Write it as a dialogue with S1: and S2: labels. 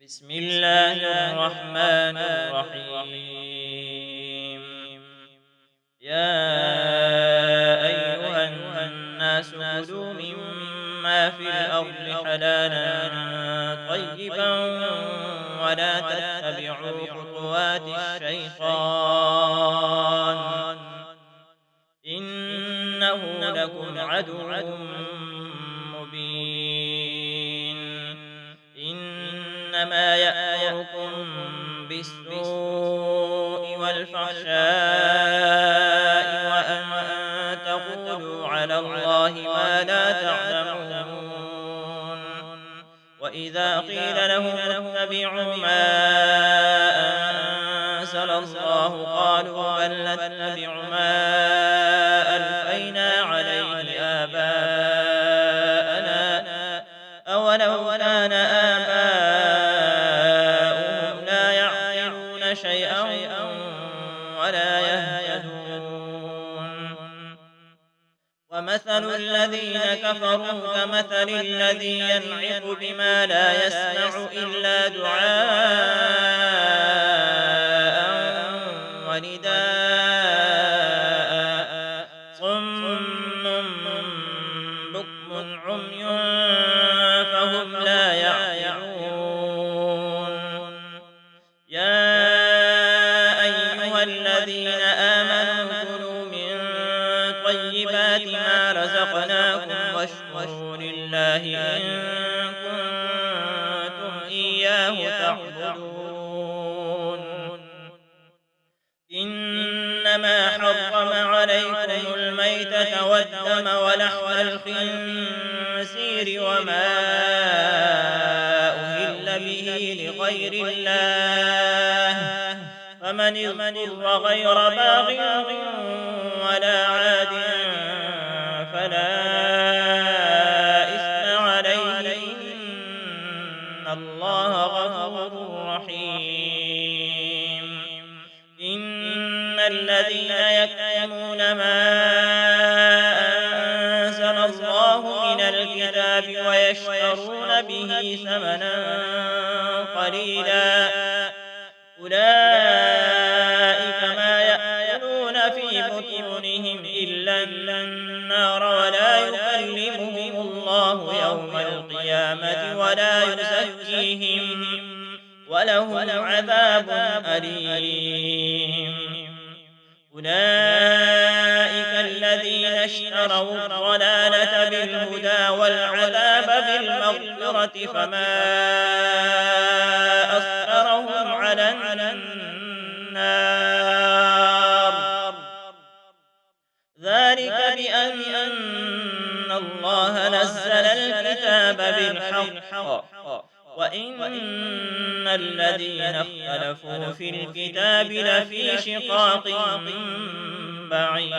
S1: بسم الله الرحمن الرحيم. يا أيها الناس كلوا مما في الأرض حلالا طيبا ولا تتبعوا خطوات الشيطان إنه لكم عدو مبين. إنما يأمركم بالسوء والفحشاء وأن تقولوا على الله ما لا تعلمون. وإذا قيل لهم اتبعوا ما أنزل الله قالوا بل نتبع ما ألفينا عليه آباءنا أولو كان آباؤهم لا يعقلون شيئا ولا يهتدون. ومثل الذين كفروا كمثل الذي ينعق بما لا يسمع إلا دعاء ونداء صم بكم عمي فهم لا يعقلون. يا أيها الذين آمنوا كلوا من طيبات ما رزقناكم واشكروا لله إن كنتم إياه تعبدون. إنما حرم عليكم الميتة والدم ولحم الخنزير وما أهل به لغير الله فمن اضطر غير باغ ولا عاد فلا إثم عليه إن الله غفور رحيم. إن الذين يكتمون ما أنزل الله من الكتاب ويشترون به ثمنا قليلا أولئك ما يأكلون في بطونهم إلا النار ولا يكلمهم الله يوم القيامة ولا يزكيهم ولهم عذاب أليم. أولئك الذين اشتروا الضلالة بالهدى والعذاب بالمغفرة فما أصبرهم على النار. ذلك بأن الله نزل الكتاب بالحق وإن الذين اختلفوا في الكتاب لفي شقاق بعيد.